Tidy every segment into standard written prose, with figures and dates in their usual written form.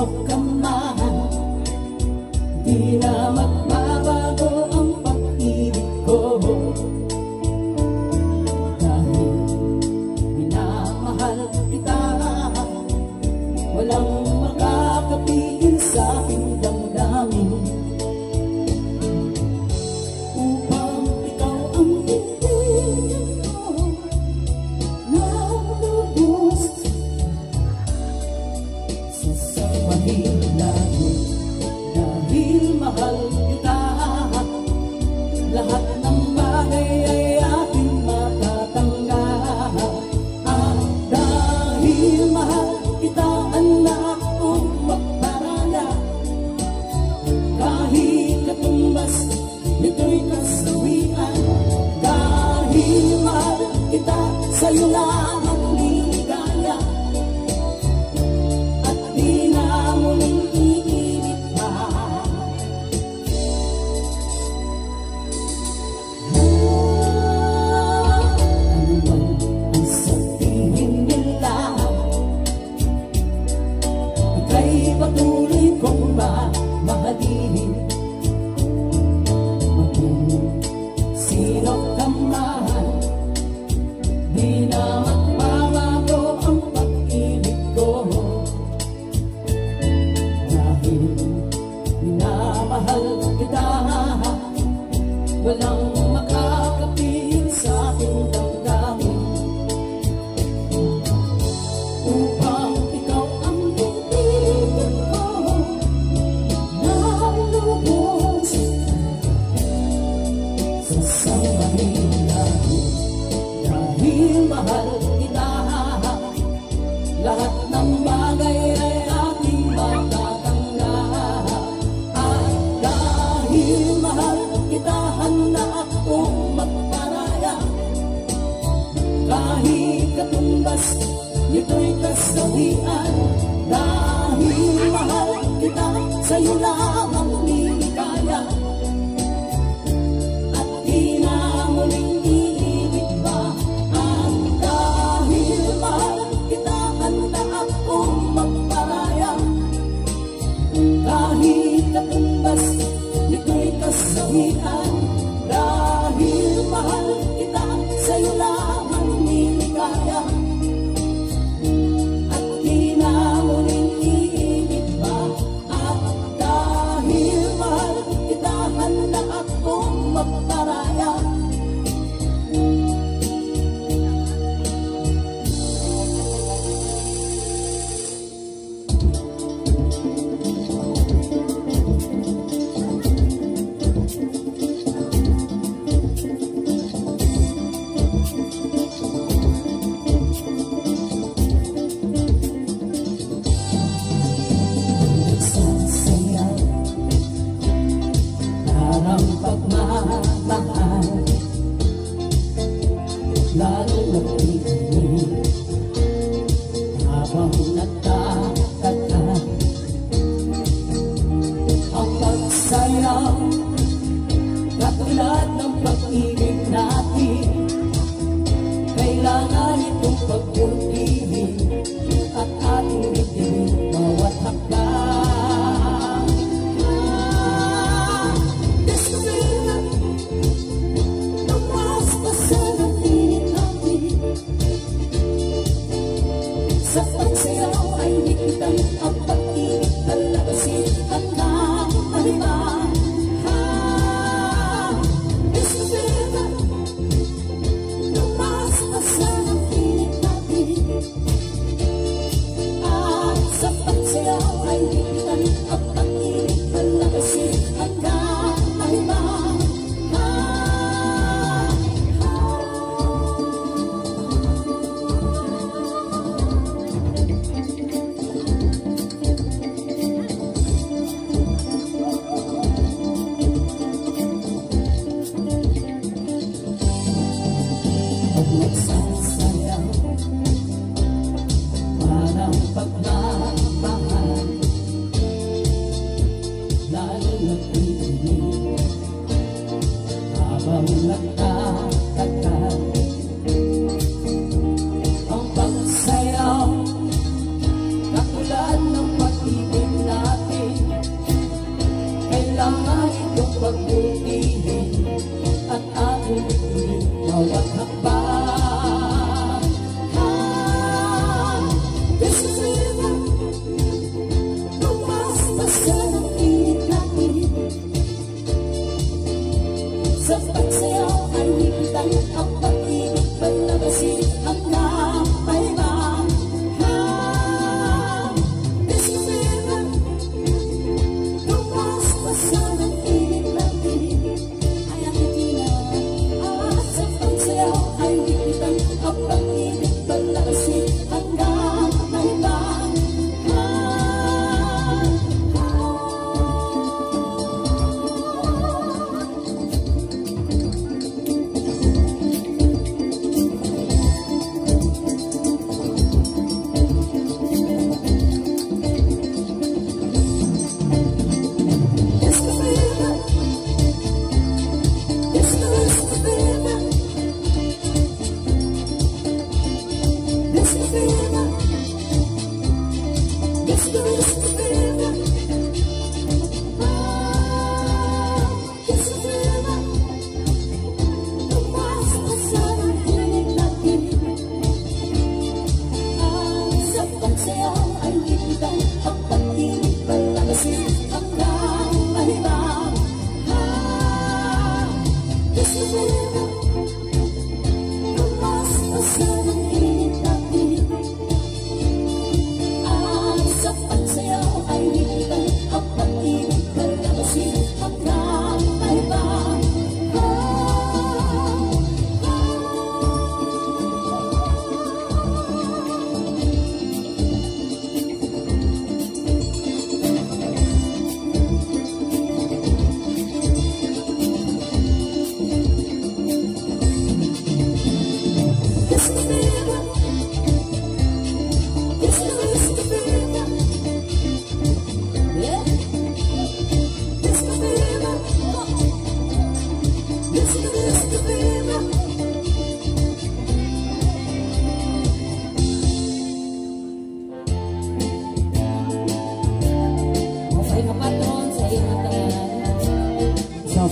sino ka man, di na magbabago ang pag-ibig ko. Dahil minamahal kita, walang makakapigil sa aking damdamin. Upang ikaw ang ibigin ko ng lubos, sasamahin natin dahil mahal kita. Lahat ng bagay ay ating matatanggap. At dahil mahal kita, anak kong magparaya, kahit katumbas nito'y kasawian. Dahil mahal kita, sa'yo lang ang ligaya, at di na muling iinit pa. Ano man ang sabihin nila, ika'y patuloy kong mamahalin. Sino ka man, di na magbabago ang pag-ibig ko. Dahil minamahal kita, walang makakapigil sa aking damdamin. Upang ikaw ang ibigin ko ng lubos, sasamahin natin dahil mahal kita. Lahat ng bagay ay ating matatanggap. At dahil mahal kita, anak kong magparaya, kahit katumbas nito'y kasawian. Dahil mahal kita, sa'yo lang ang ligaya, at di na muling iinit pa. At dahil mahal kita, anak kong magparaya, kahit katumbas nito'y kasawian. Dahil mahal kita, sa'yo lang ang ligaya, at di na muling iinit pa. At dahil mahal kita, anak kong magparaya, nagsasayaw, parang pagmamahal, lalo nag-ibig habang nagtatagal. Ang pagsayaw, katulad ng pag-ibig natin, kailangan itong pagpunihin at ating bitin bawat hakbang. Despacito, tumaas pa sa natin natin, sa pagsayaw ay higitan ang pag-ibig, talagasin at namahiman. Despacito, tumaas pa sa natin natin, at sa pagsayaw ay higitan ang pag-ibig, talagasin at namahiman. Pag nagsasayaw, parang pagmamahal, lalo nag-ibig habang nagtatagal. Ang pagsayaw, katulad ng pag-ibig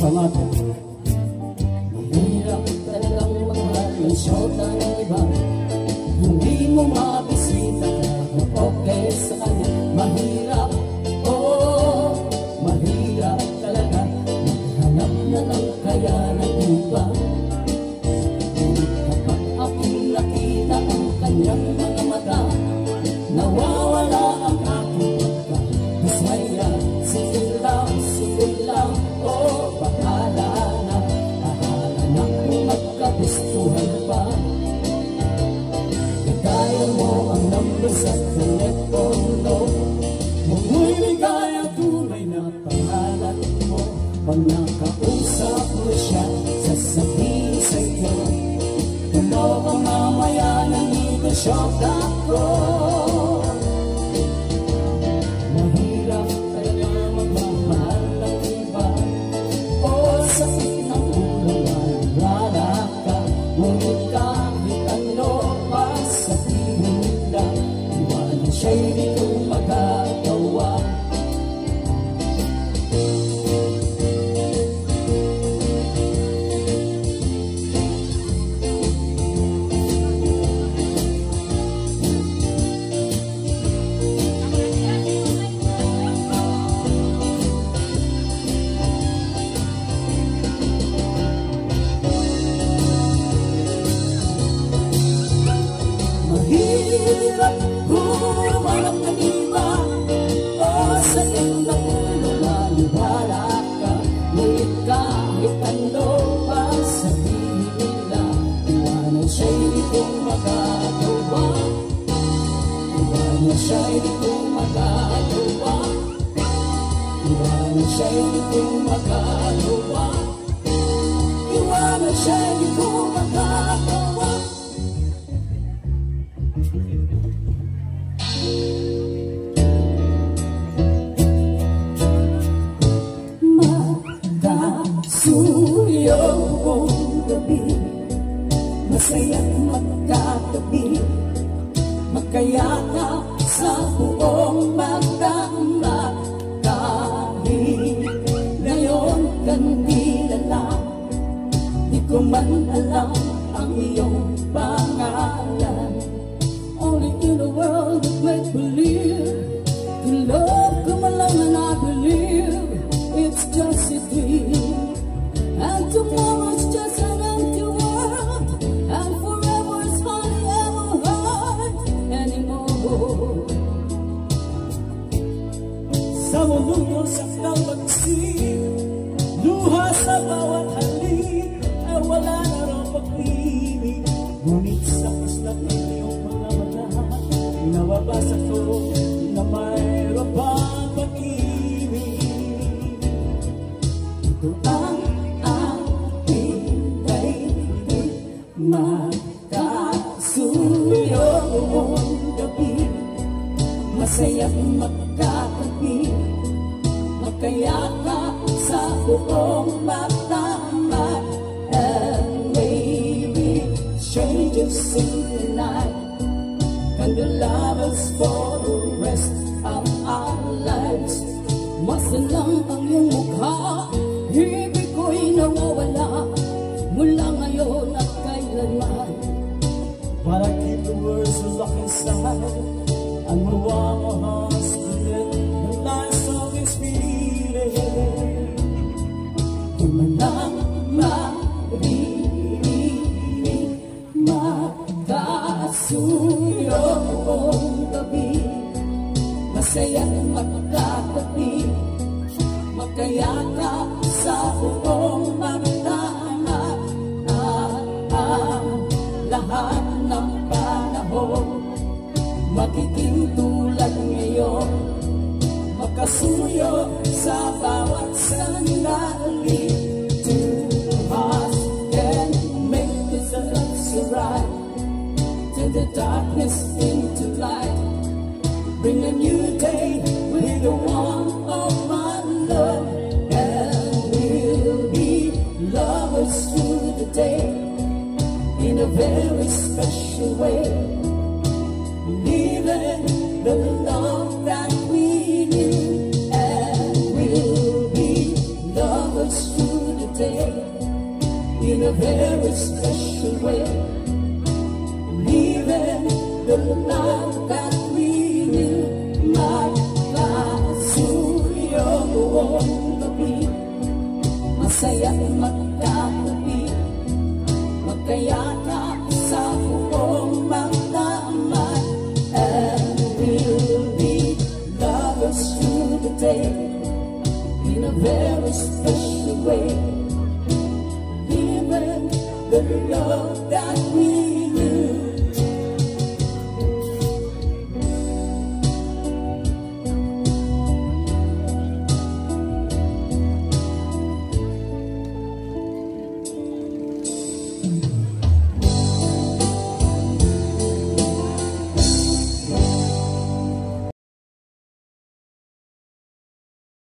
Salamat. Mahirap talagang mahal ng syota ng iba. Hindi mo mabisita kahit okay sa kanya. Mahirap, oh, mahirap talaga. Maghanap na lang kaya ng iba. Kapag aking nakita ang kanyang mga mata, nawawala ang aking pagka-dismaya. Sige lang, oh, bahala na kung magkagustuhan pa. Kaya mo ang number sa telepono, mungu'y bigay ang tunay na pangalan mo. Pag nakausap mo siya, sasabihin sa'yo, tumawa ka mamaya nang ito-shock ako. Mahirap talaga magmamahal ng iba. O sakit ng ulo, malala ka. Ngunit kahit ano pa sabihin nila, iwanan siya'y di ko magagawa. Mahirap humanap ng iba. O sa iyong ulo, maniwala ka. Ngunit kahit ano pa sabihin nila, iwanan siya'y di ko magagawa. Iwanan siya'y di ko magagawa. Iwanan siya'y di ko magagawa. Iwanan siya'y di ko magagawa. Magkasuyo ang gabi, masaya't magkatabi, magkayakap sa buong magdama. Kahit ngayon kandila lang, di ko man alam ang iyong pangalan. Only in the world of make-believe, to love ko man lang and I believe it's just a dream. And tomorrow's just an empty world, and forever is hardly ever hard anymore. Sa mundong saktang magsik, luha sa bawat halik, ay wala na raw pag-ibig. Ngunit sa kaslat ng iyong mga mata, nababasa ko na mayroon pang pag-ibig. Ito ang ating daigdig, magkasuyo ang gabi, masaya't magkatabi, magkayakap sa buong magdama. And maybe strangers in the night can be lovers for the rest of our lives. Masalang ang iyong mukha, ibig ko'y nawawala mula ngayon at kailanman. But I keep the words locked inside, and move on my heart's split, the last song is feeling. Di man lang maririnig Makasuyo buong gabi, masaya't magkatabi, magkayakap sa buong magdama. Ang lahat ng panahon magiging tulad ngayon, makasuyo sa bawat sandali. Two hearts can make this love so right, turn the darkness into light, bring a new day with the warmth of my love, and we'll be lovers through the day in a very special way, living the love that we knew, and we'll be lovers through the day in a very special way, living the love that we knew. Magkasuyo buong gabi, masaya't magkatabi, magkayakap